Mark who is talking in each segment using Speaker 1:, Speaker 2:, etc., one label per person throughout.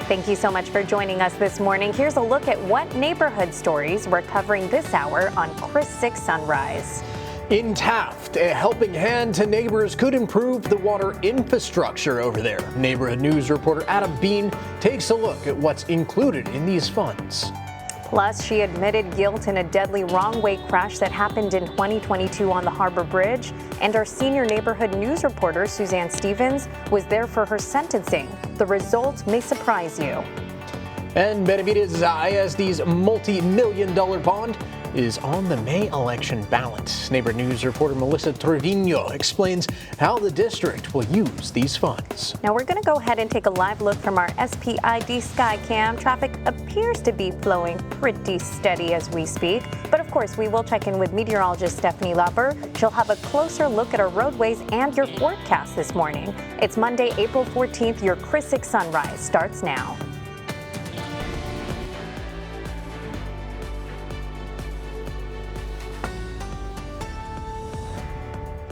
Speaker 1: Thank you so much for joining us this morning. Here's a look at what neighborhood stories we're covering this hour on Chris 6 Sunrise.
Speaker 2: In Taft, a helping hand to neighbors could improve the water infrastructure over there. Neighborhood News reporter Adam Bean takes a look at what's included in these funds.
Speaker 1: Plus, she admitted guilt in a deadly wrong-way crash that happened in 2022 on the Harbor Bridge. And our senior neighborhood news reporter, Suzanne Stevens, was there for her sentencing. The results may surprise you.
Speaker 2: And Benavides ISD's multi-million-dollar bond is on the May election ballot. Neighborhood News reporter Melissa Trevino explains how the district will use these funds.
Speaker 1: Now we're going to go ahead and take a live look from our SPID Skycam. Traffic appears to be flowing pretty steady as we speak. But of course, we will check in with meteorologist Stephanie Lauber. She'll have a closer look at our roadways and your forecast this morning. It's Monday, April 14th. Your Chris 6 Sunrise starts now.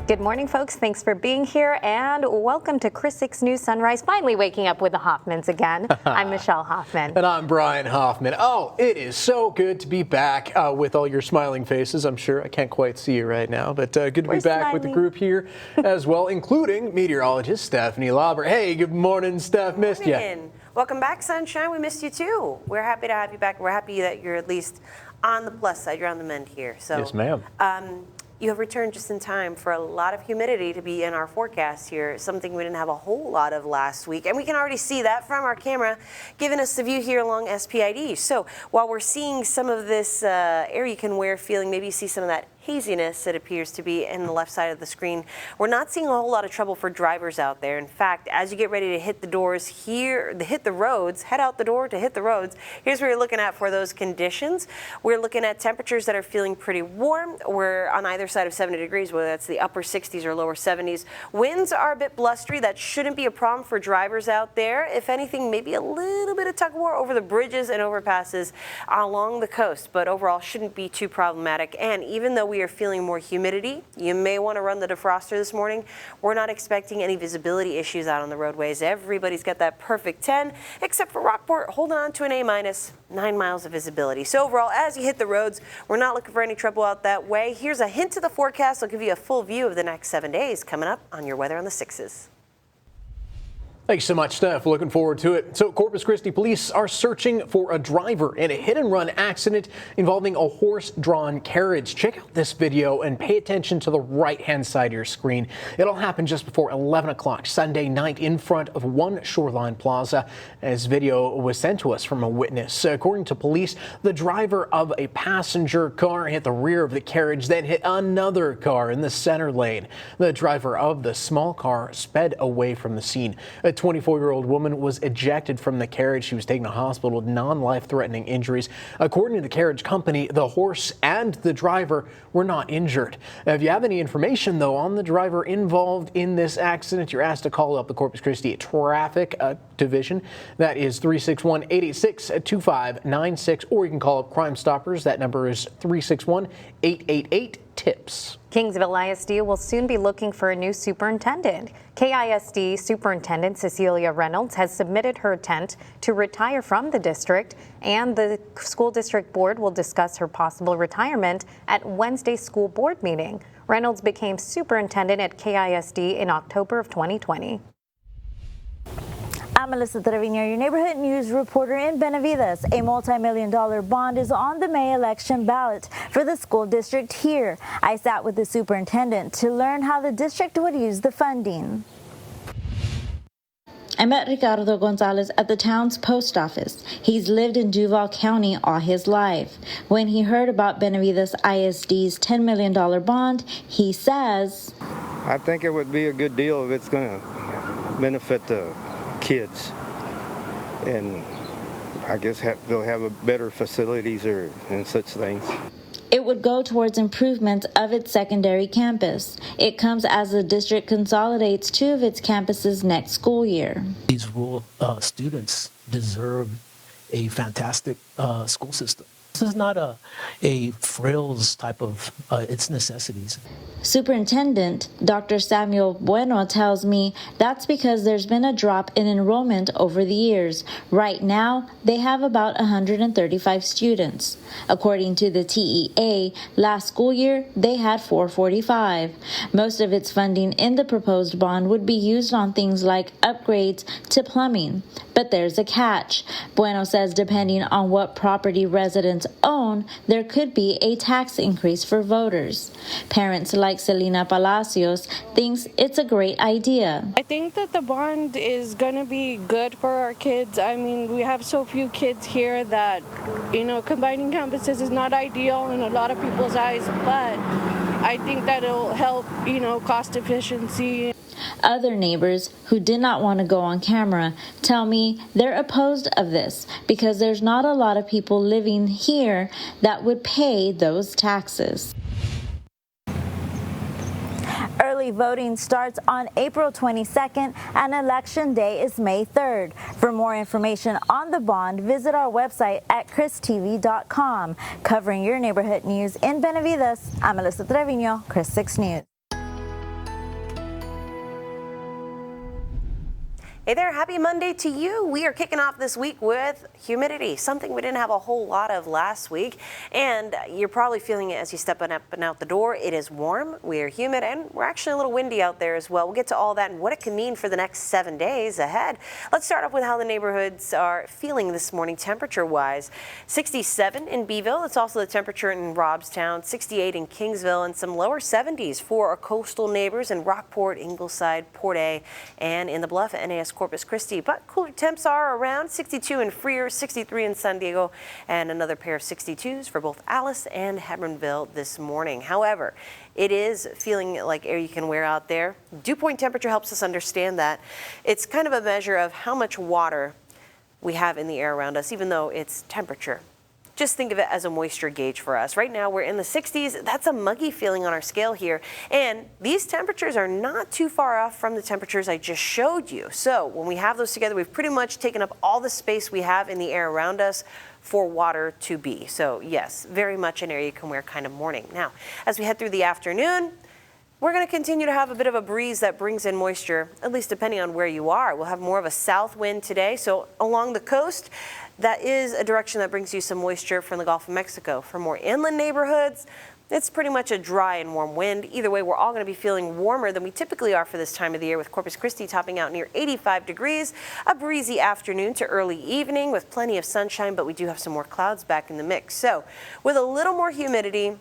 Speaker 1: Good morning, folks. Thanks for being here, and welcome to Chris 6 News Sunrise. Finally waking up with the Hoffmans again. I'm Michelle Hoffman.
Speaker 2: And I'm Brian Hoffman. Oh, it is so good to be back with all your smiling faces. I'm sure I can't quite see you right now, but good to be back with the group here as well, including meteorologist Stephanie Lauber. Hey, good morning, Steph. Missed you.
Speaker 3: Welcome back, Sunshine. We missed you too. We're happy to have you back. We're happy that you're at least on the plus side. You're on the mend here. So,
Speaker 2: yes, ma'am.
Speaker 3: You have returned just in time for a lot of humidity to be in our forecast here, something we didn't have a whole lot of last week. And we can already see that from our camera, giving us the view here along SPID. So while we're seeing some of this air you can wear feeling, maybe you see some of that haziness that appears to be in the left side of the screen. We're not seeing a whole lot of trouble for drivers out there. In fact, as you get ready to hit the doors here, hit the roads, head out the door to hit the roads, here's what you're looking at for those conditions. We're looking at temperatures that are feeling pretty warm. We're on either side of 70 degrees, whether that's the upper 60s or lower 70s. Winds are a bit blustery. That shouldn't be a problem for drivers out there. If anything, maybe a little bit of tug of war over the bridges and overpasses along the coast, but overall shouldn't be too problematic. And even though we are feeling more humidity, you may want to run the defroster this morning. We're not expecting any visibility issues out on the roadways. Everybody's got that perfect 10, except for Rockport, holding on to an A-, 9 miles of visibility. So overall, as you hit the roads, we're not looking for any trouble out that way. Here's a hint of the forecast. I'll give you a full view of the next 7 days coming up on your Weather on the 6s.
Speaker 2: Thanks so much, Steph. Looking forward to it. So Corpus Christi police are searching for a driver in a hit-and-run accident involving a horse-drawn carriage. Check out this video and pay attention to the right-hand side of your screen. It all happened just before 11 o'clock Sunday night in front of One Shoreline Plaza. This video was sent to us from a witness. According to police, the driver of a passenger car hit the rear of the carriage, then hit another car in the center lane. The driver of the small car sped away from the scene. A 24-year-old woman was ejected from the carriage. She was taken to hospital with non-life-threatening injuries. According to the carriage company, the horse and the driver were not injured. Now, if you have any information, though, on the driver involved in this accident, you're asked to call up the Corpus Christi Traffic Division. That is 361-886-2596, or you can call up Crime Stoppers. That number is 361-888-TIPS.
Speaker 1: Kingsville ISD will soon be looking for a new superintendent. KISD Superintendent Cecilia Reynolds has submitted her intent to retire from the district, and the school district board will discuss her possible retirement at Wednesday's school board meeting. Reynolds became superintendent at KISD in October of 2020.
Speaker 4: I'm Melissa Trevino, your neighborhood news reporter in Benavides. A multi-million-dollar bond is on the May election ballot for the school district here. I sat with the superintendent to learn how the district would use the funding. I met Ricardo Gonzalez at the town's post office. He's lived in Duval County all his life. When he heard about Benavides ISD's $10 million bond, he says,
Speaker 5: I think it would be a good deal if it's going to benefit the kids, and I guess they'll have better facilities and such things.
Speaker 4: It would go towards improvements of its secondary campus. It comes as the district consolidates 2 of its campuses next school year.
Speaker 6: These rural students deserve a fantastic school system. This is not a frills type of, it's necessities.
Speaker 4: Superintendent Dr. Samuel Bueno tells me that's because there's been a drop in enrollment over the years. Right now, they have about 135 students. According to the TEA, last school year, they had 445. Most of its funding in the proposed bond would be used on things like upgrades to plumbing. But there's a catch. Bueno says depending on what property residents own, there could be a tax increase for voters. Parents like Selena Palacios thinks it's a great idea.
Speaker 7: I think that the bond is going to be good for our kids. I mean, we have so few kids here that, combining campuses is not ideal in a lot of people's eyes, but I think that it'll help, cost efficiency.
Speaker 4: Other neighbors who did not want to go on camera tell me they're opposed of this because there's not a lot of people living here that would pay those taxes. Early voting starts on April 22nd and Election Day is May 3rd. For more information on the bond, visit our website at christv.com. Covering your neighborhood news in Benavides, I'm Melissa Trevino, Chris 6 News.
Speaker 3: Hey there, happy Monday to you. We are kicking off this week with humidity, something we didn't have a whole lot of last week. And you're probably feeling it as you step up and out the door. It is warm, we are humid, and we're actually a little windy out there as well. We'll get to all that and what it can mean for the next 7 days ahead. Let's start off with how the neighborhoods are feeling this morning temperature-wise. 67 in Beeville. It's also the temperature in Robstown, 68 in Kingsville, and some lower 70s for our coastal neighbors in Rockport, Ingleside, Port A, and in the Bluff, NAS Corpus Christi. But cooler temps are around 62 in Freer, 63 in San Diego, and another pair of 62s for both Alice and Hebronville this morning. However, it is feeling like air you can wear out there. Dew point temperature helps us understand that. It's kind of a measure of how much water we have in the air around us, even though it's temperature. Just think of it as a moisture gauge for us. Right now we're in the 60s. That's a muggy feeling on our scale here. And these temperatures are not too far off from the temperatures I just showed you. So when we have those together, we've pretty much taken up all the space we have in the air around us for water to be. So yes, very much an area you can wear kind of morning. Now, as we head through the afternoon, we're going to continue to have a bit of a breeze that brings in moisture, at least depending on where you are. We'll have more of a south wind today. So along the coast, that is a direction that brings you some moisture from the Gulf of Mexico. For more inland neighborhoods, it's pretty much a dry and warm wind. Either way, we're all going to be feeling warmer than we typically are for this time of the year, with Corpus Christi topping out near 85 degrees. A breezy afternoon to early evening with plenty of sunshine, but we do have some more clouds back in the mix. So with a little more humidity,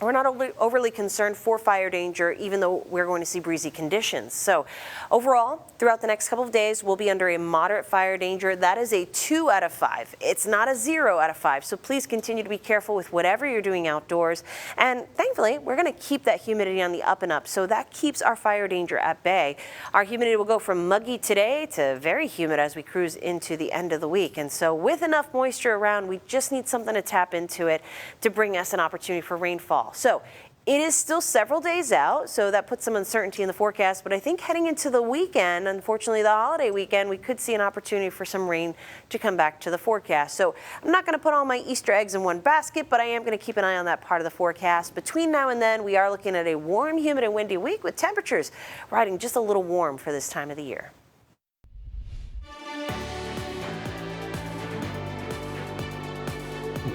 Speaker 3: we're not overly concerned for fire danger, even though we're going to see breezy conditions. So overall, throughout the next couple of days, we'll be under a moderate fire danger. That is a 2 out of 5. It's not a 0 out of 5. So please continue to be careful with whatever you're doing outdoors. And thankfully, we're going to keep that humidity on the up and up. So that keeps our fire danger at bay. Our humidity will go from muggy today to very humid as we cruise into the end of the week. And so with enough moisture around, we just need something to tap into it to bring us an opportunity for rainfall. So it is still several days out, so that puts some uncertainty in the forecast. But I think heading into the weekend, unfortunately the holiday weekend, we could see an opportunity for some rain to come back to the forecast. So I'm not going to put all my Easter eggs in one basket, but I am going to keep an eye on that part of the forecast. Between now and then, we are looking at a warm, humid, and windy week with temperatures riding just a little warm for this time of the year.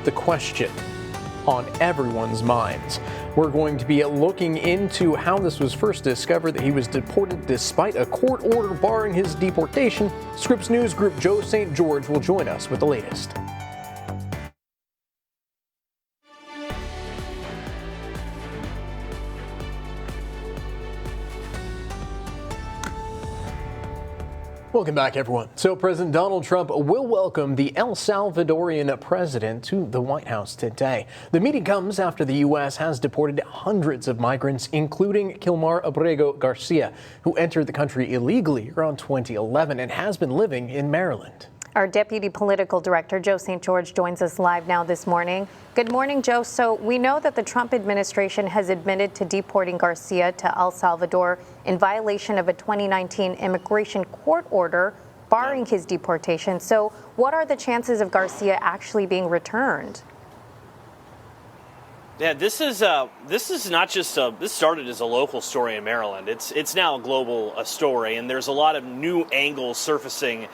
Speaker 2: The question on everyone's minds. We're going to be looking into how this was first discovered that he was deported despite a court order barring his deportation. Scripps News Group Joe St. George will join us with the latest. Welcome back, everyone. So President Donald Trump will welcome the El Salvadorian president to the White House today. The meeting comes after the U.S. has deported hundreds of migrants, including Kilmar Abrego Garcia, who entered the country illegally around 2011 and has been living in Maryland.
Speaker 1: Our Deputy Political Director, Joe St. George, joins us live now this morning. Good morning, Joe. So we know that the Trump administration has admitted to deporting Garcia to El Salvador in violation of a 2019 immigration court order barring his deportation. So what are the chances of Garcia actually being returned?
Speaker 8: Yeah, this is not just this started as a local story in Maryland. It's now a global story, and there's a lot of new angles surfacing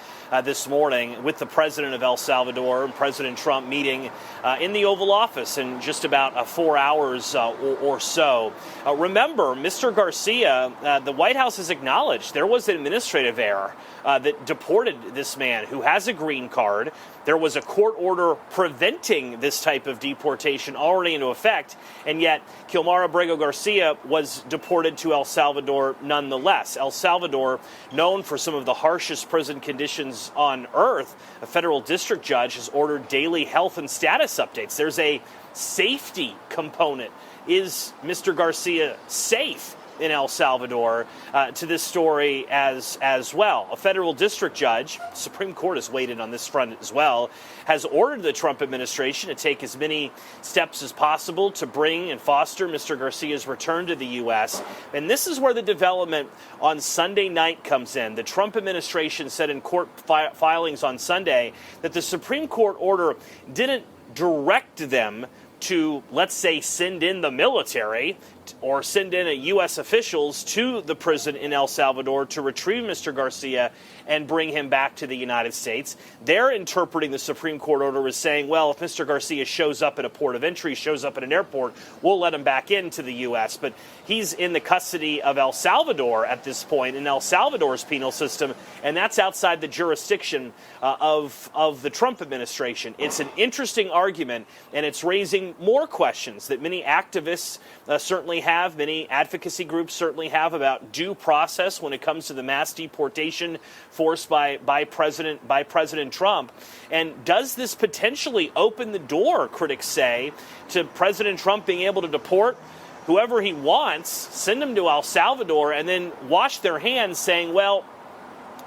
Speaker 8: this morning with the president of El Salvador and President Trump meeting in the Oval Office in just about 4 hours or so. Remember, Mr. Garcia, the White House has acknowledged there was an administrative error that deported this man who has a green card. There was a court order preventing this type of deportation already into effect, and yet Kilmar Abrego Garcia was deported to El Salvador nonetheless. El Salvador, known for some of the harshest prison conditions on earth, a federal district judge has ordered daily health and status updates. There's a safety component. Is Mr. Garcia safe in El Salvador to this story as well? A federal district judge, Supreme Court has weighed in on this front as well, has ordered the Trump administration to take as many steps as possible to bring and foster Mr. Garcia's return to the U.S. And this is where the development on Sunday night comes in. The Trump administration said in court filings on Sunday that the Supreme Court order didn't direct them to, let's say, send in the military or send in U.S. officials to the prison in El Salvador to retrieve Mr. Garcia and bring him back to the United States. They're interpreting the Supreme Court order as saying, well, if Mr. Garcia shows up at a port of entry, shows up at an airport, we'll let him back into the U.S. But he's in the custody of El Salvador at this point, in El Salvador's penal system, and that's outside the jurisdiction of the Trump administration. It's an interesting argument, and it's raising more questions that many activists certainly have, many advocacy groups certainly have, about due process when it comes to the mass deportation forced by President Trump. And does this potentially open the door, critics say, to President Trump being able to deport whoever he wants, send them to El Salvador, and then wash their hands saying, well,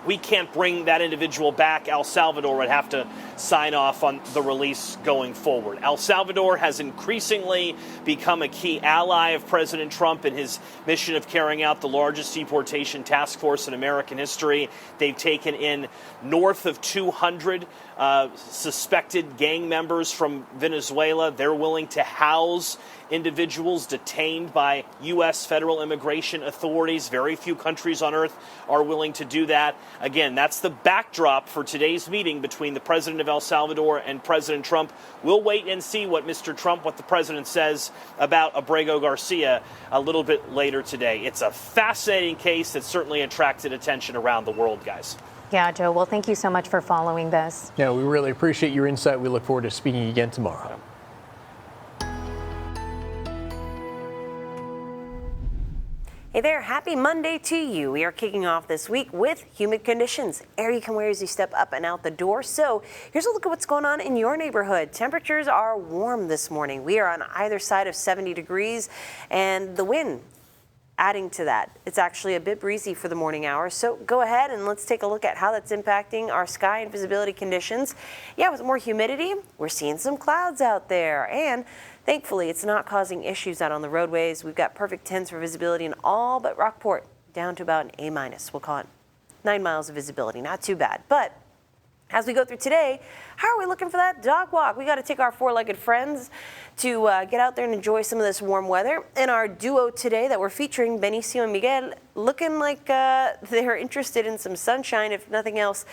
Speaker 8: we can't bring that individual back. El Salvador would have to sign off on the release going forward. El Salvador has increasingly become a key ally of President Trump in his mission of carrying out the largest deportation task force in American history. They've taken in north of 200 suspected gang members from Venezuela. They're willing to house individuals detained by U.S. federal immigration authorities. Very few countries on earth are willing to do that. Again, that's the backdrop for today's meeting between the president of El Salvador and President Trump. We'll wait and see what the president says about Abrego Garcia a little bit later today. It's a fascinating case that certainly attracted attention around the world, guys.
Speaker 1: Yeah, Joe. Well, thank you so much for following this.
Speaker 2: Yeah, we really appreciate your insight. We look forward to speaking again tomorrow.
Speaker 3: Hey there, happy Monday to you. We are kicking off this week with humid conditions. Air you can wear as you step up and out the door. So here's a look at what's going on in your neighborhood. Temperatures are warm this morning. We are on either side of 70 degrees, and the wind adding to that. It's actually a bit breezy for the morning hours. So go ahead and let's take a look at how that's impacting our sky and visibility conditions. Yeah, with more humidity, we're seeing some clouds out there, and thankfully, it's not causing issues out on the roadways. We've got perfect 10s for visibility in all but Rockport, down to about an A-. We'll call it 9 miles of visibility. Not too bad. But as we go through today, how are we looking for that dog walk? We got to take our four-legged friends to get out there and enjoy some of this warm weather. And our duo today that we're featuring, Benicio and Miguel, looking like they're interested in some sunshine. If nothing else,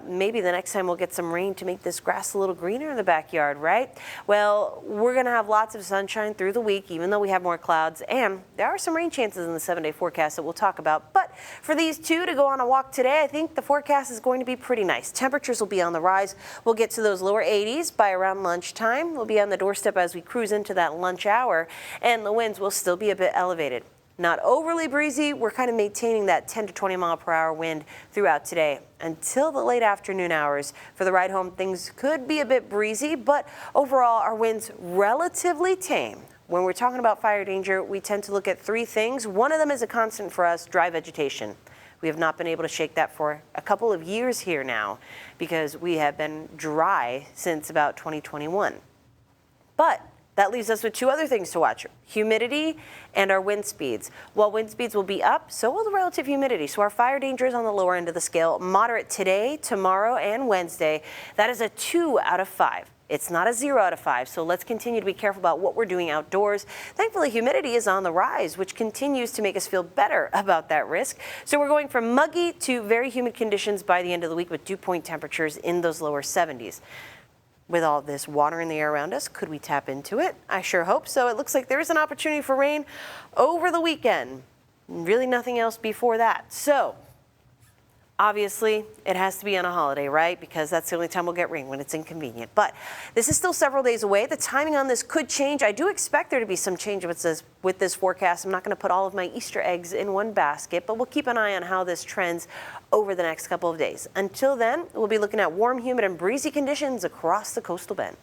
Speaker 3: maybe the next time we'll get some rain to make this grass a little greener in the backyard, right? Well, we're going to have lots of sunshine through the week, even though we have more clouds. And there are some rain chances in the 7-day forecast that we'll talk about. But for these two to go on a walk today, I think the forecast is going to be pretty nice. Temperatures will be on the rise. We'll get to those lower 80s by around lunchtime. We'll be on the doorstep as we cruise into that lunch hour, and the winds will still be a bit elevated. Not overly breezy. We're kind of maintaining that 10 to 20 mile per hour wind throughout today until the late afternoon hours. For the ride home, things could be a bit breezy, but overall our winds relatively tame. When we're talking about fire danger, we tend to look at three things. One of them is a constant for us: dry vegetation. We have not been able to shake that for a couple of years here now because we have been dry since about 2021. But that leaves us with two other things to watch: humidity and our wind speeds. While wind speeds will be up, so will the relative humidity. So our fire danger is on the lower end of the scale. Moderate today, tomorrow, and Wednesday. That is a 2 out of 5. It's not a 0 out of 5, so let's continue to be careful about what we're doing outdoors. Thankfully, humidity is on the rise, which continues to make us feel better about that risk. So we're going from muggy to very humid conditions by the end of the week with dew point temperatures in those lower 70s. With all this water in the air around us, could we tap into it? I sure hope so. It looks like there is an opportunity for rain over the weekend. Really nothing else before that. So obviously, it has to be on a holiday, right? Because that's the only time we'll get rain, when it's inconvenient. But this is still several days away. The timing on this could change. I do expect there to be some change with this forecast. I'm not going to put all of my Easter eggs in one basket, but we'll keep an eye on how this trends over the next couple of days. Until then, we'll be looking at warm, humid, and breezy conditions across the coastal bend.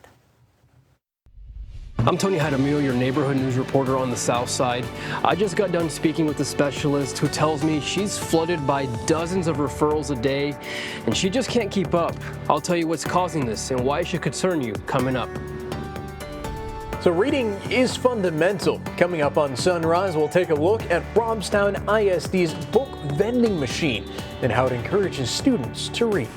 Speaker 9: I'm Tony Jaramillo, your neighborhood news reporter on the south side. I just got done speaking with a specialist who tells me she's flooded by dozens of referrals a day and she just can't keep up. I'll tell you what's causing this and why it should concern you coming up.
Speaker 2: So reading is fundamental. Coming up on Sunrise, we'll take a look at Robstown ISD's book vending machine and how it encourages students to read.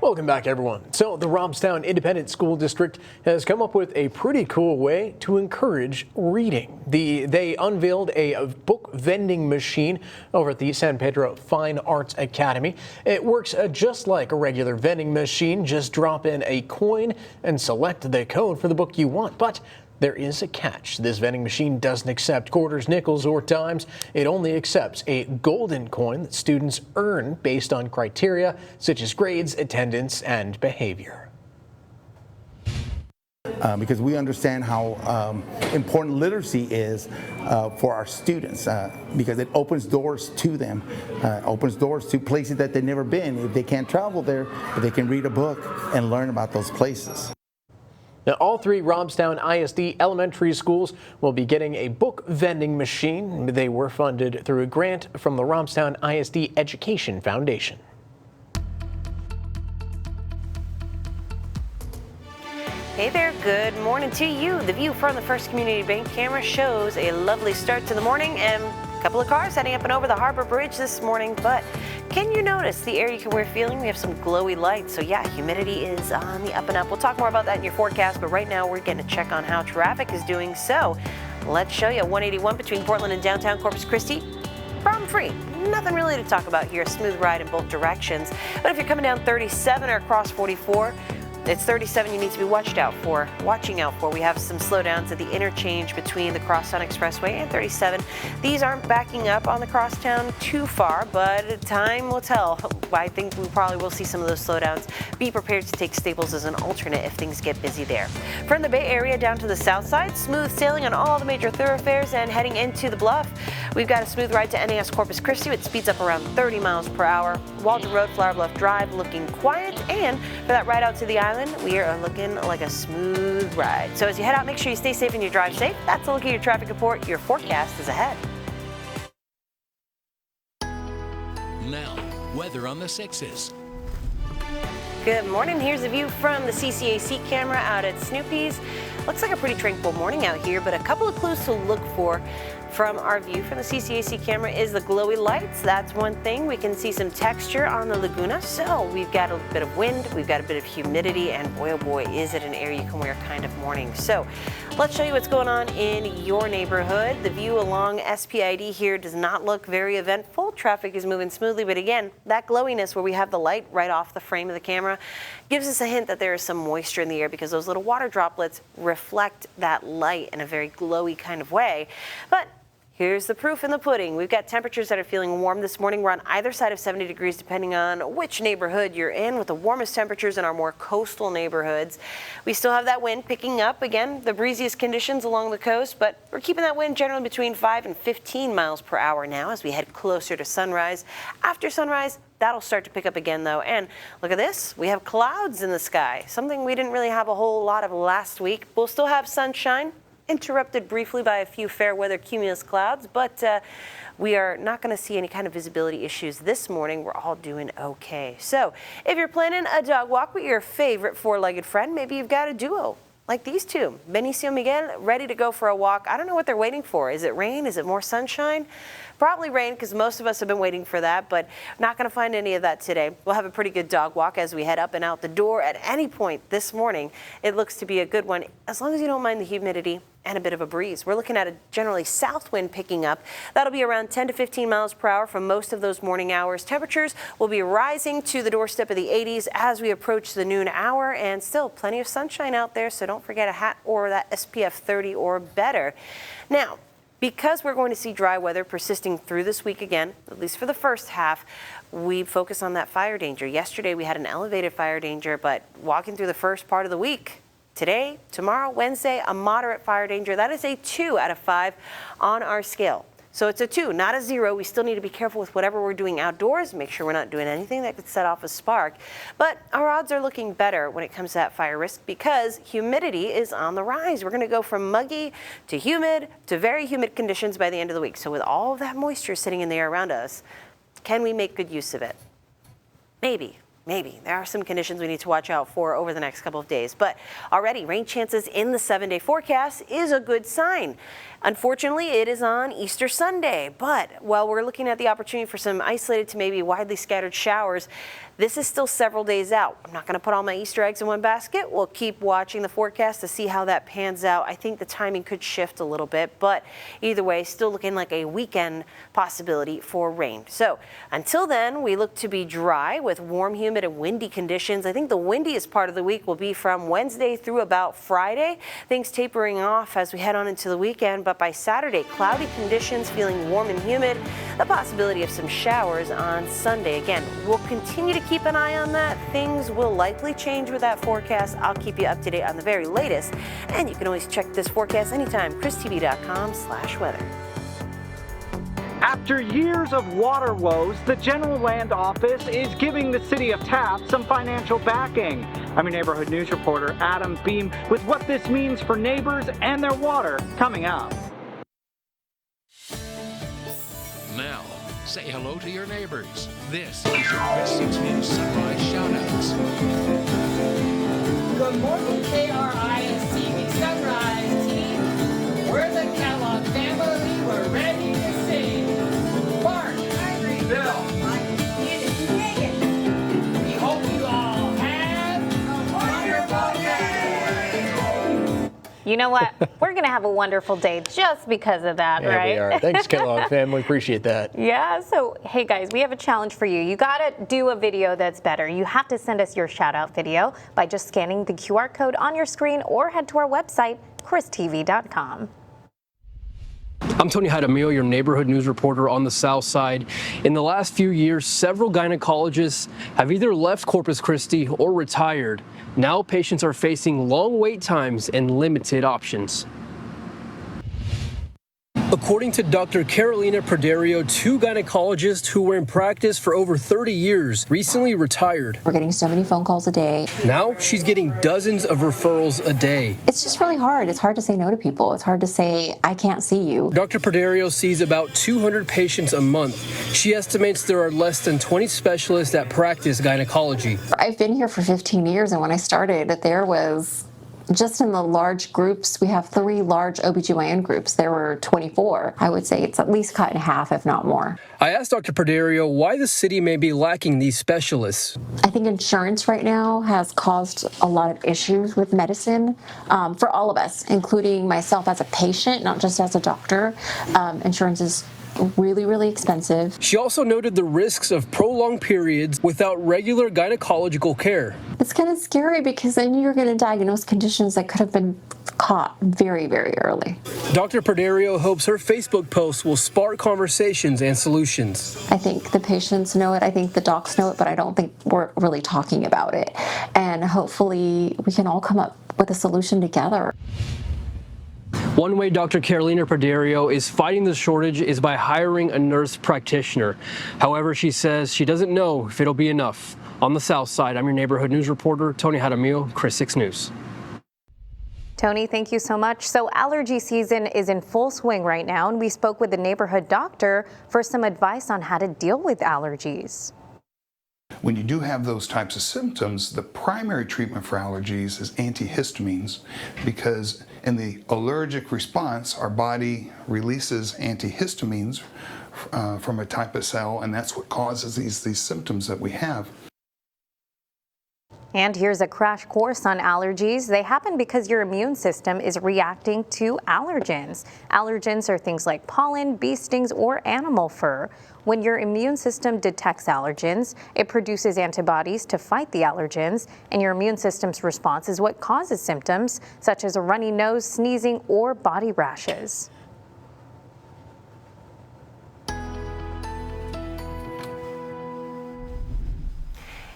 Speaker 2: Welcome back, everyone. So the Robstown Independent School District has come up with a pretty cool way to encourage reading. They unveiled a book vending machine over at the San Pedro Fine Arts Academy. It works just like a regular vending machine. Just drop in a coin and select the code for the book you want. But there is a catch. This vending machine doesn't accept quarters, nickels, or dimes. It only accepts a golden coin that students earn based on criteria such as grades, attendance, and behavior.
Speaker 10: Because we understand how important literacy is for our students, because it opens doors to them, opens doors to places that they've never been. If they can't travel there, but they can read a book and learn about those places.
Speaker 2: Now, all three Robstown ISD elementary schools will be getting a book vending machine. They were funded through a grant from the Robstown ISD Education Foundation.
Speaker 3: Hey there, good morning to you. The view from the First Community Bank camera shows a lovely start to the morning and a couple of cars heading up and over the Harbor Bridge this morning, but can you notice the air you can wear feeling? We have some glowy lights, so yeah, humidity is on the up and up. We'll talk more about that in your forecast, but right now we're getting a check on how traffic is doing. So let's show you 181 between Portland and downtown Corpus Christi. Problem free. Nothing really to talk about here. A smooth ride in both directions. But if you're coming down 37 or across 44, it's 37 you need to be watching out for. We have some slowdowns at the interchange between the Crosstown Expressway and 37. These aren't backing up on the Crosstown too far, but time will tell. I think we probably will see some of those slowdowns. Be prepared to take Staples as an alternate if things get busy there. From the Bay Area down to the south side, smooth sailing on all the major thoroughfares and heading into the Bluff. We've got a smooth ride to NAS Corpus Christi. It speeds up around 30 miles per hour. Walden Road, Flower Bluff Drive looking quiet, and for that ride out to the island, we are looking like a smooth ride. So as you head out, make sure you stay safe and you drive safe. That's a look at your traffic report. Your forecast is ahead.
Speaker 11: Now, weather on the 6s.
Speaker 3: Good morning. Here's a view from the CCAC camera out at Snoopy's. Looks like a pretty tranquil morning out here, but a couple of clues to look for from our view from the CCAC camera is the glowy lights. That's one thing. We can see some texture on the Laguna. So we've got a bit of wind, we've got a bit of humidity, and boy, oh boy, is it an air you can wear kind of morning. So let's show you what's going on in your neighborhood. The view along SPID here does not look very eventful. Traffic is moving smoothly, but again, that glowiness where we have the light right off the frame of the camera gives us a hint that there is some moisture in the air because those little water droplets reflect that light in a very glowy kind of way. But here's the proof in the pudding. We've got temperatures that are feeling warm this morning. We're on either side of 70 degrees depending on which neighborhood you're in, with the warmest temperatures in our more coastal neighborhoods. We still have that wind picking up. Again, the breeziest conditions along the coast, but we're keeping that wind generally between 5 and 15 miles per hour now as we head closer to sunrise. After sunrise, that'll start to pick up again though. And look at this, we have clouds in the sky, something we didn't really have a whole lot of last week. We'll still have sunshine, interrupted briefly by a few fair weather cumulus clouds, but we are not going to see any kind of visibility issues this morning. We're all doing okay. So if you're planning a dog walk with your favorite four-legged friend, maybe you've got a duo like these two, Benicio Miguel, ready to go for a walk. I don't know what they're waiting for. Is it rain? Is it more sunshine? Probably rain, because most of us have been waiting for that, but not going to find any of that today. We'll have a pretty good dog walk as we head up and out the door at any point this morning. It looks to be a good one, as long as you don't mind the humidity and a bit of a breeze. We're looking at a generally south wind picking up. That'll be around 10 to 15 miles per hour for most of those morning hours. Temperatures will be rising to the doorstep of the 80s as we approach the noon hour, and still plenty of sunshine out there, so don't forget a hat or that SPF 30 or better. Now, because we're going to see dry weather persisting through this week again, at least for the first half, we focus on that fire danger. Yesterday we had an elevated fire danger, but walking through the first part of the week, today, tomorrow, Wednesday, a moderate fire danger. That is a 2 out of 5 on our scale. So it's a 2, not a 0. We still need to be careful with whatever we're doing outdoors, make sure we're not doing anything that could set off a spark. But our odds are looking better when it comes to that fire risk because humidity is on the rise. We're going to go from muggy to humid to very humid conditions by the end of the week. So with all of that moisture sitting in the air around us, can we make good use of it? Maybe. Maybe. There are some conditions we need to watch out for over the next couple of days. But already, rain chances in the 7-day forecast is a good sign. Unfortunately, it is on Easter Sunday. But while we're looking at the opportunity for some isolated to maybe widely scattered showers, this is still several days out. I'm not going to put all my Easter eggs in one basket. We'll keep watching the forecast to see how that pans out. I think the timing could shift a little bit, but either way, still looking like a weekend possibility for rain. So until then, we look to be dry with warm, humid, and windy conditions. I think the windiest part of the week will be from Wednesday through about Friday. Things tapering off as we head on into the weekend, but by Saturday, cloudy conditions, feeling warm and humid. The possibility of some showers on Sunday. Again, we'll continue to keep an eye on that. Things will likely change with that forecast. I'll keep you up to date on the very latest. And you can always check this forecast anytime, christv.com/weather.
Speaker 12: After years of water woes, the General Land Office is giving the city of Taft some financial backing. I'm your neighborhood news reporter, Adam Beam, with what this means for neighbors and their water coming up.
Speaker 11: Now, say hello to your neighbors. This is your Chris 6 News Sunrise Shoutouts.
Speaker 13: Good morning, KRIS-TV Sunrise team. We're the Kellogg family. We're ready to sing. Mark, Bill, we hope you all have a wonderful day.
Speaker 1: You know what? We're going to have a wonderful day just because of that,
Speaker 2: Yeah,
Speaker 1: right?
Speaker 2: we are. Thanks, Kellogg family. Appreciate that.
Speaker 1: Yeah, so hey guys, we have a challenge for you. You gotta do a video that's better. You have to send us your shout out video by just scanning the QR code on your screen or head to our website, christv.com.
Speaker 9: I'm Tony Jaramillo, your neighborhood news reporter on the South Side. In the last few years, several gynecologists have either left Corpus Christi or retired. Now patients are facing long wait times and limited options. According to Dr. Carolina Perderio, 2 gynecologists who were in practice for over 30 years recently retired.
Speaker 14: We're getting so many phone calls a day.
Speaker 9: Now she's getting dozens of referrals a day.
Speaker 14: It's just really hard. It's hard to say no to people. It's hard to say, I can't see you.
Speaker 9: Dr. Perderio sees about 200 patients a month. She estimates there are less than 20 specialists that practice gynecology.
Speaker 14: I've been here for 15 years, and when I started, there was just in the large groups, we have 3 large OBGYN groups. There were 24. I would say it's at least cut in half, if not more.
Speaker 9: I asked Dr. Perderio why the city may be lacking these specialists.
Speaker 14: I think insurance right now has caused a lot of issues with medicine for all of us, including myself as a patient, not just as a doctor. Insurance is really, really expensive.
Speaker 9: She also noted the risks of prolonged periods without regular gynecological care.
Speaker 14: It's kind of scary because then you're going to diagnose conditions that could have been caught very, very early.
Speaker 9: Dr. Perderio hopes her Facebook posts will spark conversations and solutions.
Speaker 14: I think the patients know it. I think the docs know it, but I don't think we're really talking about it. And hopefully we can all come up with a solution together.
Speaker 9: One way Dr. Carolina Perderio is fighting the shortage is by hiring a nurse practitioner. However, she says she doesn't know if it'll be enough. On the South Side, I'm your neighborhood news reporter, Tony Jaramillo, Chris 6 News.
Speaker 1: Tony, thank you so much. So allergy season is in full swing right now, and we spoke with the neighborhood doctor for some advice on how to deal with allergies.
Speaker 15: When you do have those types of symptoms, the primary treatment for allergies is antihistamines, because in the allergic response, our body releases antihistamines from a type of cell, and that's what causes these symptoms that we have.
Speaker 1: And here's a crash course on allergies. They happen because your immune system is reacting to allergens. Allergens are things like pollen, bee stings, or animal fur. When your immune system detects allergens, it produces antibodies to fight the allergens, and your immune system's response is what causes symptoms such as a runny nose, sneezing, or body rashes.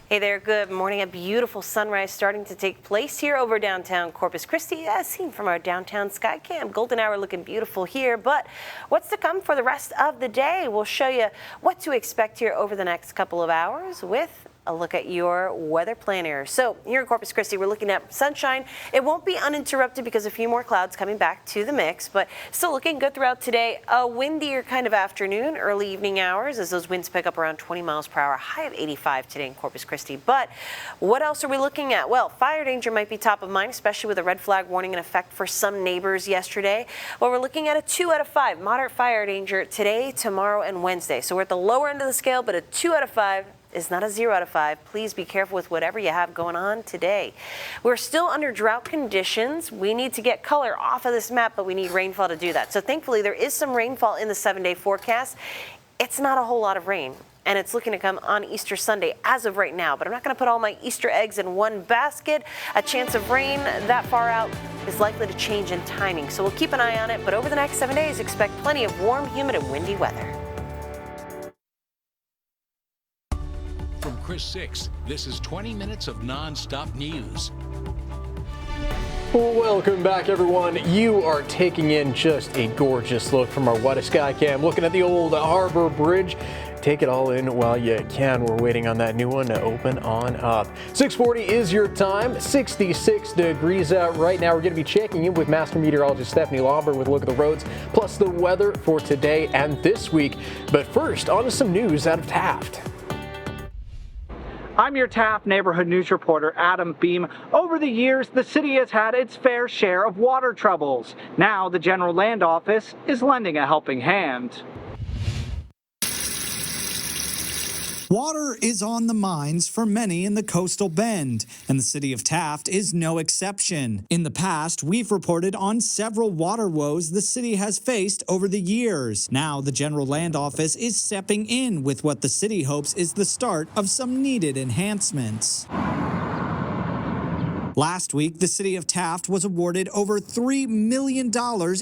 Speaker 3: Hey there, good morning. A beautiful sunrise starting to take place here over downtown Corpus Christi, as seen from our downtown sky cam. Golden hour looking beautiful here, but what's to come for the rest of the day? We'll show you what to expect here over the next couple of hours with a look at your weather planner. So here in Corpus Christi, we're looking at sunshine. It won't be uninterrupted because a few more clouds coming back to the mix, but still looking good throughout today. A windier kind of afternoon, early evening hours as those winds pick up around 20 miles per hour, high of 85 today in Corpus Christi. But what else are we looking at? Well, fire danger might be top of mind, especially with a red flag warning in effect for some neighbors yesterday. Well, we're looking at a 2 out of 5 moderate fire danger today, tomorrow, and Wednesday. So we're at the lower end of the scale, but a 2 out of 5 is not a 0 out of 5. Please be careful with whatever you have going on today. We're still under drought conditions. We need to get color off of this map, but we need rainfall to do that. So thankfully, there is some rainfall in the 7-day forecast. It's not a whole lot of rain, and it's looking to come on Easter Sunday as of right now. But I'm not going to put all my Easter eggs in one basket. A chance of rain that far out is likely to change in timing. So we'll keep an eye on it. But over the next 7 days, expect plenty of warm, humid, and windy weather.
Speaker 11: From Chris 6, this is 20 minutes of non-stop news.
Speaker 2: Welcome back, everyone. You are taking in just a gorgeous look from our What a Sky Cam, looking at the old Harbor Bridge. Take it all in while you can. We're waiting on that new one to open on up. 6:40 is your time. 66 degrees out right now. We're going to be checking in with Master Meteorologist Stephanie Lauber with a look at the roads, plus the weather for today and this week. But first, on to some news out of Taft.
Speaker 12: I'm your Taft neighborhood news reporter, Adam Beam. Over the years, the city has had its fair share of water troubles. Now, the General Land Office is lending a helping hand.
Speaker 16: Water is on the minds for many in the Coastal Bend, and the city of Taft is no exception. In the past, we've reported on several water woes the city has faced over the years. Now, the General Land Office is stepping in with what the city hopes is the start of some needed enhancements. Last week, the city of Taft was awarded over $3 million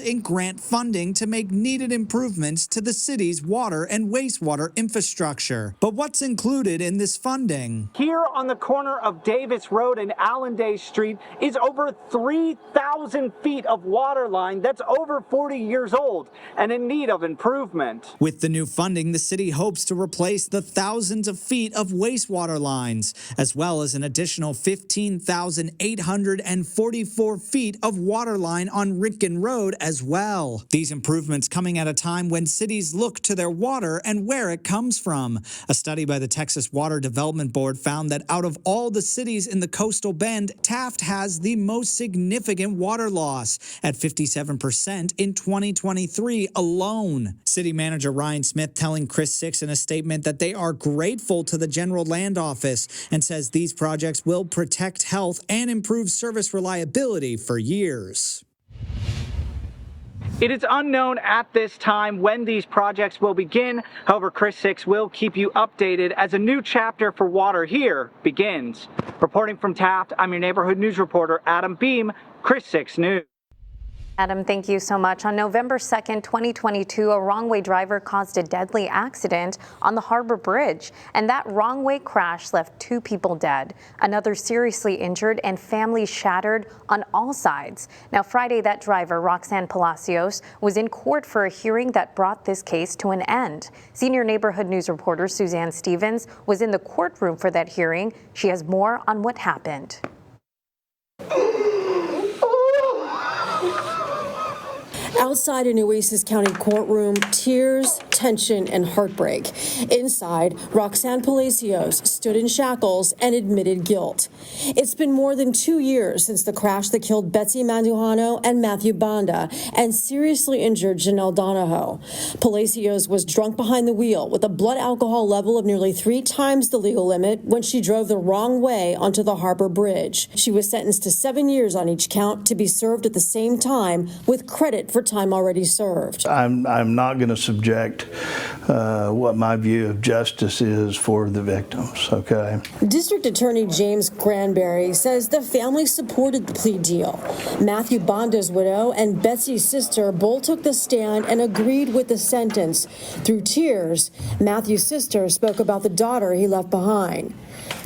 Speaker 16: in grant funding to make needed improvements to the city's water and wastewater infrastructure. But what's included in this funding?
Speaker 12: Here on the corner of Davis Road and Allendale Street is over 3,000 feet of water line that's over 40 years old and in need of improvement.
Speaker 16: With the new funding, the city hopes to replace the thousands of feet of wastewater lines, as well as an additional 15,844 feet of water line on Rincon Road as well. These improvements coming at a time when cities look to their water and where it comes from. A study by the Texas Water Development Board found that out of all the cities in the Coastal Bend, Taft has the most significant water loss at 57% in 2023 alone. City Manager Ryan Smith telling Chris 6 in a statement that they are grateful to the General Land Office and says these projects will protect health and improve service reliability for years.
Speaker 12: It is unknown at this time when these projects will begin. However, Chris 6 will keep you updated as a new chapter for water here begins. Reporting from Taft, I'm your neighborhood news reporter, Adam Beam, Chris 6 News.
Speaker 1: Adam, thank you so much. On November 2nd, 2022, a wrong-way driver caused a deadly accident on the Harbor Bridge, and that wrong-way crash left 2 people dead, another seriously injured, and families shattered on all sides. Now, Friday, that driver, Roxanne Palacios, was in court for a hearing that brought this case to an end. Senior neighborhood news reporter Suzanne Stevens was in the courtroom for that hearing. She has more on what happened.
Speaker 17: Outside a Nueces County courtroom, tears, tension, and heartbreak. Inside, Roxanne Palacios stood in shackles and admitted guilt. It's been more than 2 years since the crash that killed Betsy Mandujano and Matthew Banda and seriously injured Janelle Donahoe. Palacios was drunk behind the wheel with a blood alcohol level of nearly 3 times the legal limit when she drove the wrong way onto the Harbor Bridge. She was sentenced to 7 years on each count to be served at the same time with credit for time already served.
Speaker 18: I'm not going to subject what my view of justice is for the victims, okay?
Speaker 17: District Attorney James Granberry says the family supported the plea deal. Matthew Banda's widow and Betsy's sister both took the stand and agreed with the sentence. Through tears, Matthew's sister spoke about the daughter he left behind.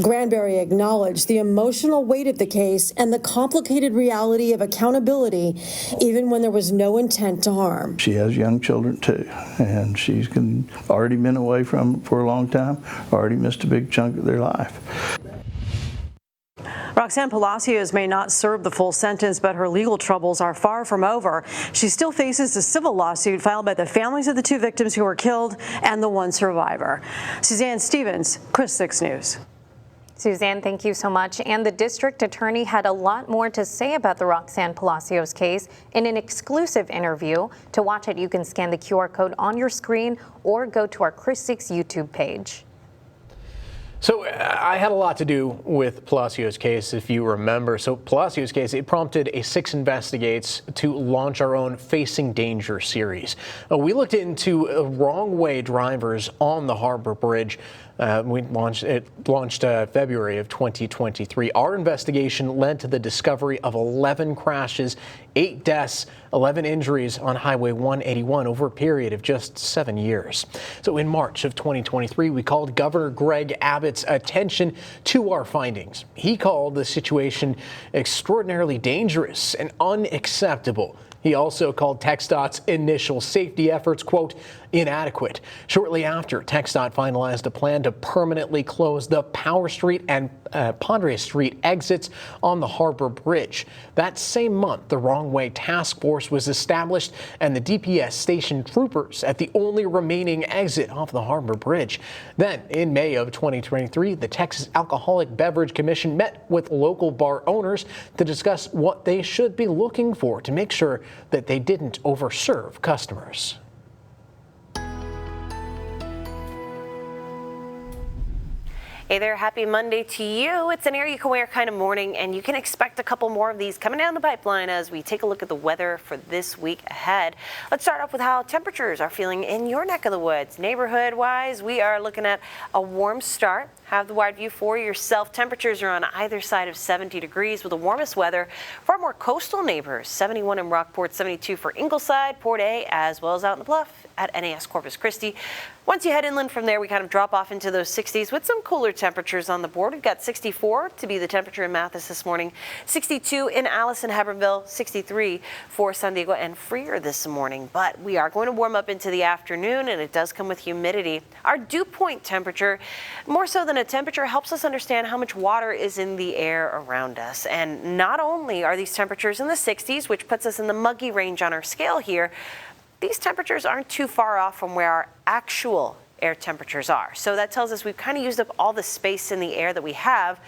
Speaker 17: Granberry acknowledged the emotional weight of the case and the complicated reality of accountability, even when there was no intent to harm.
Speaker 18: She has young children too, and she's already been away from it for a long time, already missed a big chunk of their life.
Speaker 19: Roxanne Palacios may not serve the full sentence, but her legal troubles are far from over. She still faces a civil lawsuit filed by the families of the 2 victims who were killed and the 1 survivor. Suzanne Stevens, Chris 6 News.
Speaker 1: Suzanne, thank you so much. And the district attorney had a lot more to say about the Roxanne Palacios case in an exclusive interview. To watch it, you can scan the QR code on your screen or go to our Chris 6 YouTube page.
Speaker 2: So I had a lot to do with Palacios' case, if you remember. So Palacios' case, it prompted a 6 Investigates to launch our own Facing Danger series. We looked into wrong way drivers on the Harbor Bridge. It launched February of 2023. Our investigation led to the discovery of 11 crashes, 8 deaths, 11 injuries on Highway 181 over a period of just 7 years. So in March of 2023, we called Governor Greg Abbott's attention to our findings. He called the situation extraordinarily dangerous and unacceptable. He also called TxDOT's initial safety efforts, quote, inadequate. Shortly after, TxDOT finalized a plan to permanently close the Power Street and Pondrea Street exits on the Harbor Bridge. That same month, the Wrong Way Task Force was established, and the DPS stationed troopers at the only remaining exit off the Harbor Bridge. Then, in May of 2023, the Texas Alcoholic Beverage Commission met with local bar owners to discuss what they should be looking for to make sure that they didn't overserve customers.
Speaker 3: Hey there, happy Monday to you. It's an air you can wear kind of morning, and you can expect a couple more of these coming down the pipeline as we take a look at the weather for this week ahead. Let's start off with how temperatures are feeling in your neck of the woods. Neighborhood-wise, we are looking at a warm start. Have the wide view for yourself. Temperatures are on either side of 70 degrees with the warmest weather for our more coastal neighbors. 71 in Rockport, 72 for Ingleside, Port A, as well as out in the Bluff at NAS Corpus Christi. Once you head inland from there, we kind of drop off into those 60s with some cooler temperatures on the board. We've got 64 to be the temperature in Mathis this morning, 62 in Allison, Hebbronville, 63 for San Diego and Freer this morning. But we are going to warm up into the afternoon, and it does come with humidity. Our dew point temperature, more so than a temperature, helps us understand how much water is in the air around us. And not only are these temperatures in the 60s, which puts us in the muggy range on our scale here, these temperatures aren't too far off from where our actual air temperatures are. So that tells us we've kind of used up all the space in the air that we have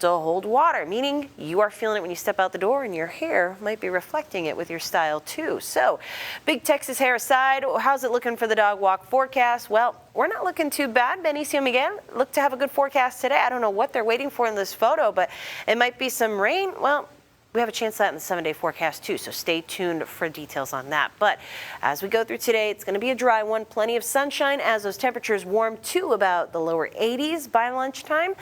Speaker 3: to hold water, meaning you are feeling it when you step out the door, and your hair might be reflecting it with your style too. So big Texas hair aside, how's it looking for the dog walk forecast? Well, we're not looking too bad. Benicio Miguel look to have a good forecast today. I don't know what they're waiting for in this photo, but it might be some rain. Well, we have a chance of that in the 7-day forecast too, so stay tuned for details on that. But as we go through today, it's going to be a dry one. Plenty of sunshine as those temperatures warm to about the lower 80s by lunchtime.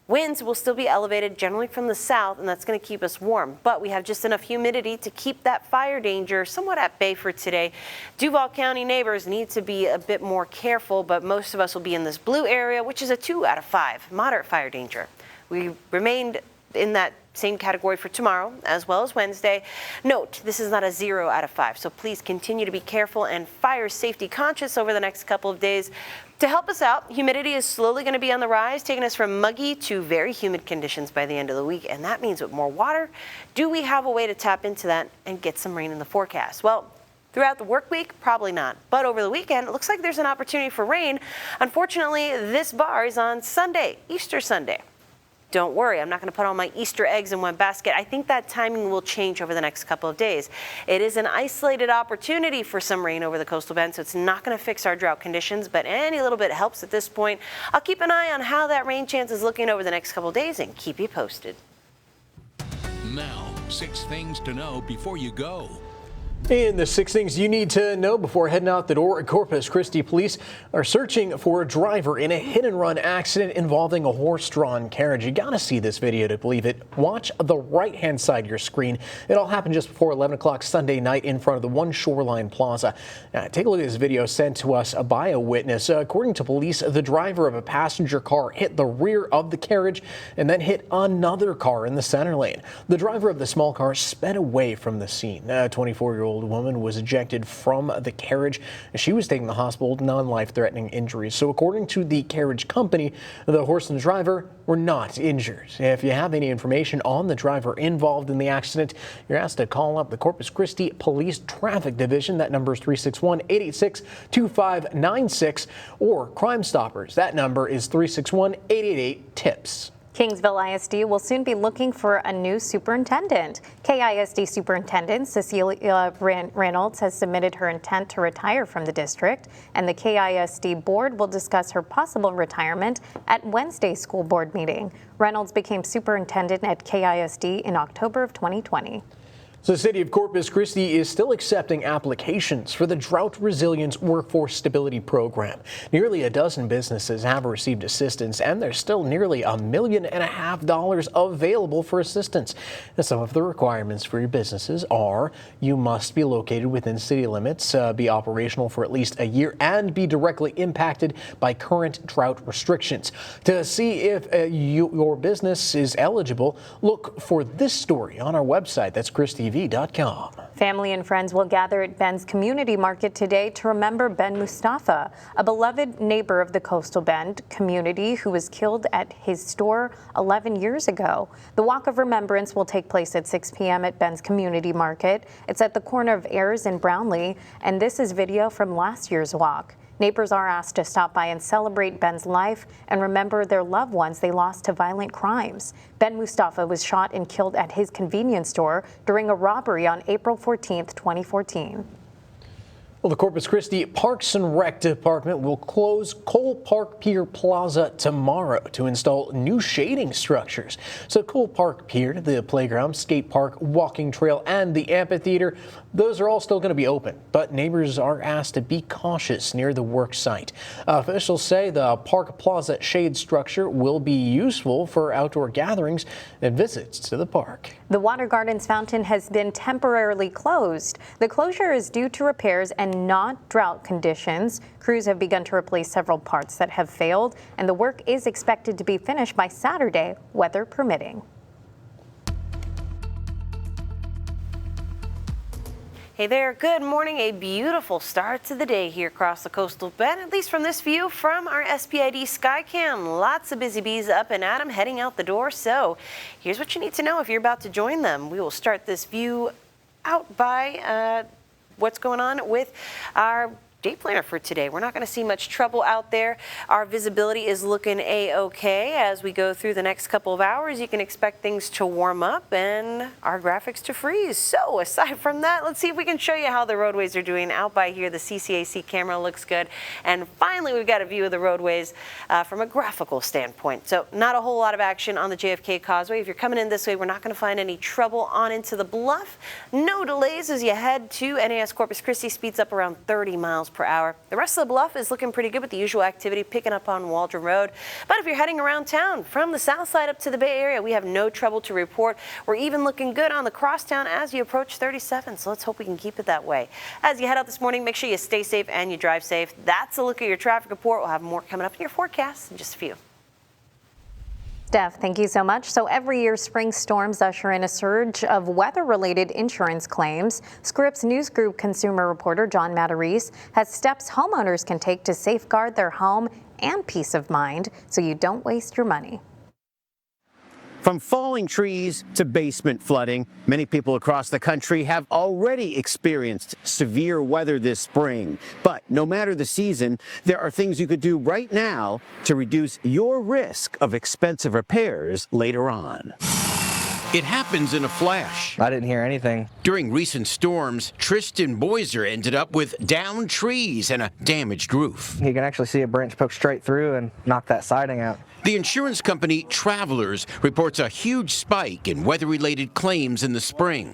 Speaker 3: Winds will still be elevated generally from the south, and that's going to keep us warm. But we have just enough humidity to keep that fire danger somewhat at bay for today. Duval County neighbors need to be a bit more careful, but most of us will be in this blue area, which is a 2 out of 5, moderate fire danger. We remained in that same category for tomorrow as well as Wednesday. Note, this is not a 0 out of 5, so please continue to be careful and fire safety conscious over the next couple of days. To help us out, humidity is slowly going to be on the rise, taking us from muggy to very humid conditions by the end of the week, and that means with more water, do we have a way to tap into that and get some rain in the forecast? Well, Throughout the work week, probably not. But over the weekend, it looks like there's an opportunity for rain. Unfortunately, this bar is on Sunday, Easter Sunday. Don't worry, I'm not going to put all my Easter eggs in one basket. I think that timing will change over the next couple of days. It is an isolated opportunity for some rain over the coastal bend, so it's not going to fix our drought conditions, but any little bit helps at this point. I'll keep an eye on how that rain chance is looking over the next couple of days and keep you posted.
Speaker 11: Now, 6 things to know before you go.
Speaker 2: In the 6 things you need to know before heading out the door, Corpus Christi police are searching for a driver in a hit-and-run accident involving a horse-drawn carriage. You gotta see this video to believe it. Watch the right-hand side of your screen. It all happened just before 11 o'clock Sunday night in front of the One Shoreline Plaza. Now, take a look at this video sent to us by a witness. According to police, the driver of a passenger car hit the rear of the carriage and then hit another car in the center lane. The driver of the small car sped away from the scene. A 24-year-old woman was ejected from the carriage. She was taken to the hospital with non-life-threatening injuries. So according to the carriage company, the horse and the driver were not injured. If you have any information on the driver involved in the accident, you're asked to call up the Corpus Christi Police Traffic Division. That number is 361-886-2596, or Crime Stoppers. That number is 361-888-TIPS.
Speaker 1: Kingsville ISD will soon be looking for a new superintendent. KISD Superintendent Cecilia Reynolds has submitted her intent to retire from the district, and the KISD board will discuss her possible retirement at Wednesday's school board meeting. Reynolds became superintendent at KISD in October of 2020.
Speaker 2: So the city of Corpus Christi is still accepting applications for the Drought Resilience Workforce Stability Program. Nearly a dozen businesses have received assistance, and there's still nearly $1.5 million available for assistance. And some of the requirements for your businesses are: you must be located within city limits, be operational for at least a year, and be directly impacted by current drought restrictions. To see if your business is eligible, look for this story on our website. That's ChrisTV.com.
Speaker 1: Family and friends will gather at Bend's Community Market today to remember Ben Mustafa, a beloved neighbor of the Coastal Bend community who was killed at his store 11 years ago. The Walk of Remembrance will take place at 6 p.m. at Bend's Community Market. It's at the corner of Ayers and Brownlee, and this is video from last year's walk. Neighbors are asked to stop by and celebrate Ben's life and remember their loved ones they lost to violent crimes. Ben Mustafa was shot and killed at his convenience store during a robbery on April 14, 2014.
Speaker 2: Well, the Corpus Christi Parks and Rec Department will close Cole Park Pier Plaza tomorrow to install new shading structures. So Cole Park Pier, the playground, skate park, walking trail, and the amphitheater, those are all still going to be open, but neighbors are asked to be cautious near the work site. Officials say the Park Plaza shade structure will be useful for outdoor gatherings and visits to the park.
Speaker 1: The Water Gardens fountain has been temporarily closed. The closure is due to repairs and not drought conditions. Crews have begun to replace several parts that have failed, and the work is expected to be finished by Saturday, weather permitting.
Speaker 3: Hey there, good morning. A beautiful start to the day here across the Coastal Bend, at least from this view from our SPID Skycam. Lots of busy bees up and at 'em heading out the door. So here's what you need to know if you're about to join them. We will start this view out by what's going on with our day planner for today. We're not going to see much trouble out there. Our visibility is looking a-okay. As we go through the next couple of hours, you can expect things to warm up and our graphics to freeze. So aside from that, let's see if we can show you how the roadways are doing out by here. The CCAC camera looks good. And finally, we've got a view of the roadways from a graphical standpoint. So not a whole lot of action on the JFK Causeway. If you're coming in this way, we're not going to find any trouble on into the bluff. No delays as you head to NAS Corpus Christi. Speeds up around 30 miles per hour. The rest of the bluff is looking pretty good with the usual activity picking up on Waldron Road. But if you're heading around town from the south side up to the Bay Area, we have no trouble to report. We're even looking good on the crosstown as you approach 37, so let's hope we can keep it that way. As you head out this morning, make sure you stay safe and you drive safe. That's a look at your traffic report. We'll have more coming up in your forecast in just a few.
Speaker 1: Steph, thank you so much. So every year, spring storms usher in a surge of weather-related insurance claims. Scripps News Group consumer reporter John Matarese has steps homeowners can take to safeguard their home and peace of mind so you don't waste your money.
Speaker 20: From falling trees to basement flooding, many people across the country have already experienced severe weather this spring. But no matter the season, there are things you could do right now to reduce your risk of expensive repairs later on. It happens in a flash.
Speaker 21: I didn't hear anything.
Speaker 20: During recent storms, Tristan Boyser ended up with downed trees and a damaged roof.
Speaker 21: You can actually see a branch poke straight through and knock that siding out.
Speaker 20: The insurance company Travelers reports a huge spike in weather-related claims in the spring.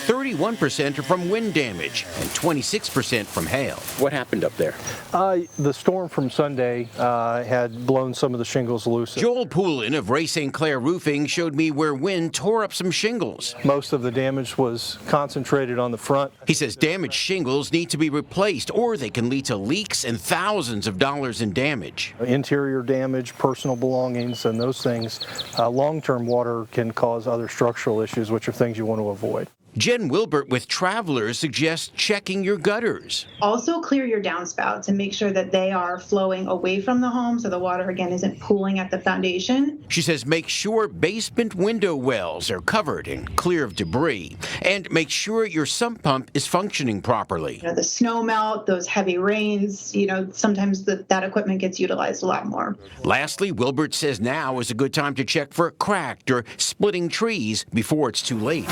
Speaker 20: 31% are from wind damage and 26% from hail. What happened up there?
Speaker 22: The storm from Sunday had blown some of the shingles loose.
Speaker 20: Joel Poulin of Ray St. Clair Roofing showed me where wind tore up some shingles.
Speaker 22: Most of the damage was concentrated on the front.
Speaker 20: He says damaged shingles need to be replaced or they can lead to leaks and thousands of dollars in damage.
Speaker 22: Interior damage, personal belongings, and those things. Long-term water can cause other structural issues, which are things you want to avoid.
Speaker 20: Jen Wilbert with Travelers suggests checking your gutters.
Speaker 23: Also clear your downspouts and make sure that they are flowing away from the home so the water, again, isn't pooling at the foundation.
Speaker 20: She says make sure basement window wells are covered and clear of debris. And make sure your sump pump is functioning properly.
Speaker 23: The snow melt, those heavy rains, sometimes that equipment gets utilized a lot more.
Speaker 20: Lastly, Wilbert says now is a good time to check for cracked or splitting trees before it's too late.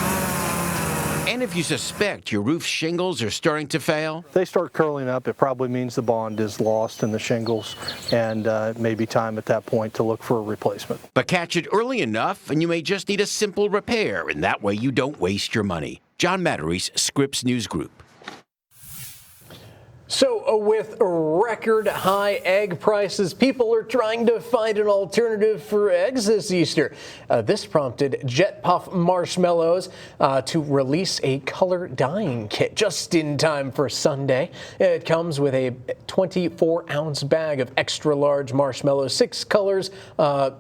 Speaker 20: And if you suspect your roof shingles are starting to fail,
Speaker 22: if they start curling up, it probably means the bond is lost in the shingles, and it may be time at that point to look for a replacement.
Speaker 20: But catch it early enough, and you may just need a simple repair, and that way you don't waste your money. John Matteries, Scripps News Group.
Speaker 2: So with record high egg prices, people are trying to find an alternative for eggs this Easter. This prompted Jet Puff Marshmallows to release a color dyeing kit just in time for Sunday. It comes with a 24-ounce bag of extra large marshmallows, 6 colors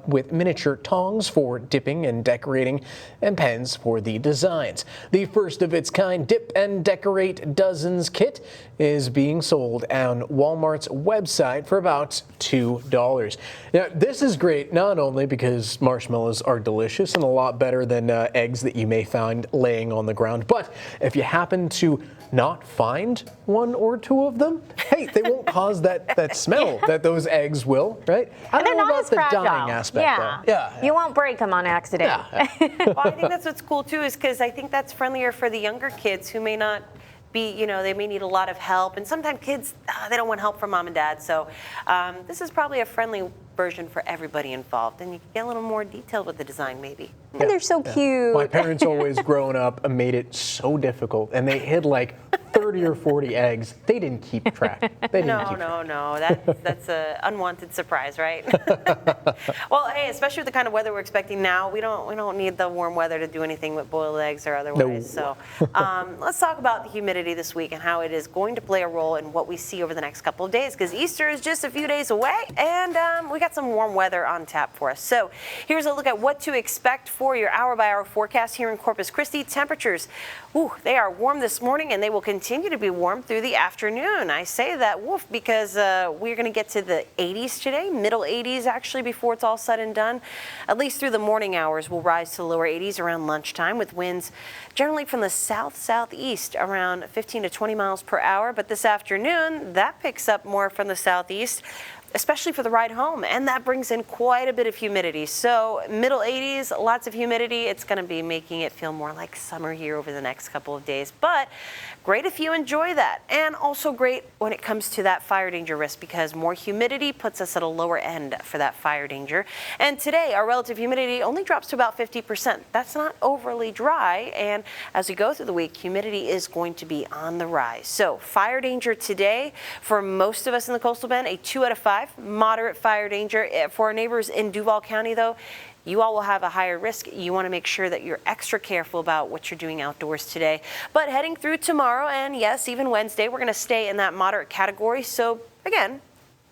Speaker 2: with miniature tongs for dipping and decorating, and pens for the designs. The first of its kind Dip and Decorate Dozens kit is being sold on Walmart's website for about $2. Now, this is great not only because marshmallows are delicious and a lot better than eggs that you may find laying on the ground, but if you happen to not find 1 or 2 of them, hey, they won't cause that smell that those eggs will, right?
Speaker 1: And they're not as
Speaker 2: the
Speaker 1: fragile.
Speaker 2: dyeing aspect, though. Yeah.
Speaker 1: You won't break them on accident.
Speaker 3: Well, I think that's what's cool too, is because I think that's friendlier for the younger kids who may not be, they may need a lot of help. And sometimes kids, they don't want help from mom and dad. So this is probably a friendly version for everybody involved. And you can get a little more detailed with the design, maybe.
Speaker 1: And they're so cute.
Speaker 2: My parents always growing up made it so difficult, and they hid like 30 or 40 eggs. They didn't keep track.
Speaker 3: No. That's an unwanted surprise, right? Well, hey, especially with the kind of weather we're expecting now, we don't need the warm weather to do anything with boiled eggs or otherwise.
Speaker 2: No.
Speaker 3: So let's talk about the humidity this week and how it is going to play a role in what we see over the next couple of days, because Easter is just a few days away, and we got some warm weather on tap for us. So here's a look at what to expect for your hour-by-hour forecast here in Corpus Christi. Temperatures, they are warm this morning, and they will continue to be warm through the afternoon. I say that, because we're going to get to the 80s today, middle 80s actually, before it's all said and done. At least through the morning hours, we'll rise to the lower 80s around lunchtime, with winds generally from the south-southeast around 15 to 20 miles per hour. But this afternoon, that picks up more from the southeast, especially for the ride home, and that brings in quite a bit of humidity. So middle 80s, lots of humidity. It's going to be making it feel more like summer here over the next couple of days, but great if you enjoy that, and also great when it comes to that fire danger risk, because more humidity puts us at a lower end for that fire danger. And today, our relative humidity only drops to about 50%. That's not overly dry, and as we go through the week, humidity is going to be on the rise. So fire danger today, for most of us in the coastal bend, a 2 out of 5. Moderate fire danger. For our neighbors in Duval County, though, you all will have a higher risk. You want to make sure that you're extra careful about what you're doing outdoors today. But heading through tomorrow, and yes, even Wednesday, we're going to stay in that moderate category. So again,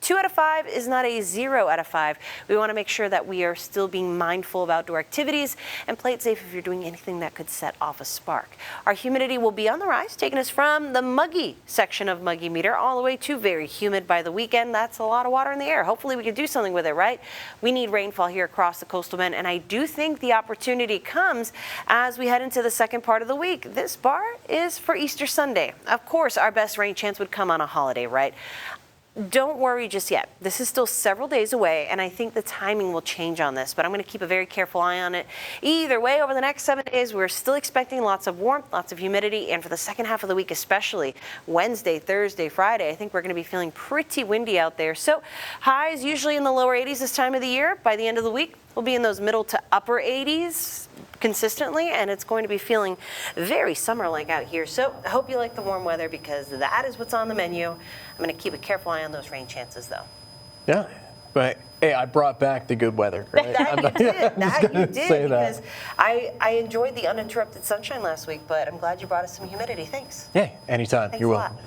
Speaker 3: 2 out of 5 is not a 0 out of 5. We want to make sure that we are still being mindful of outdoor activities and play it safe if you're doing anything that could set off a spark. Our humidity will be on the rise, taking us from the muggy section of Muggy Meter all the way to very humid by the weekend. That's a lot of water in the air. Hopefully we can do something with it, right? We need rainfall here across the coastal bend, and I do think the opportunity comes as we head into the second part of the week. This bar is for Easter Sunday. Of course, our best rain chance would come on a holiday, right? Don't worry just yet. This is still several days away, and I think the timing will change on this, but I'm going to keep a very careful eye on it. Either way, over the next 7 days, we're still expecting lots of warmth, lots of humidity, and for the second half of the week, especially Wednesday, Thursday, Friday, I think we're going to be feeling pretty windy out there. So highs usually in the lower 80s this time of the year. By the end of the week, we'll be in those middle to upper 80s consistently, and it's going to be feeling very summer-like out here. So I hope you like the warm weather, because that is what's on the menu. I'm going to keep a careful eye on those rain chances, though.
Speaker 2: Yeah, but hey, I brought back the good weather, right?
Speaker 3: That you did, because I enjoyed the uninterrupted sunshine last week, but I'm glad you brought us some humidity. Thanks.
Speaker 2: Hey, anytime.
Speaker 3: Thanks
Speaker 2: You're welcome.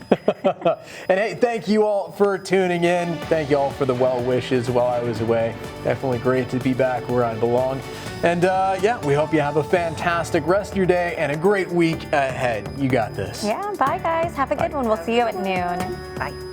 Speaker 2: And hey, thank you all for tuning in. Thank you all for the well wishes while I was away. Definitely great to be back where I belong. And yeah, we hope you have a fantastic rest of your day and a great week ahead. You got this.
Speaker 1: Yeah, bye guys. Have a good one. We'll see you at noon.
Speaker 3: Bye.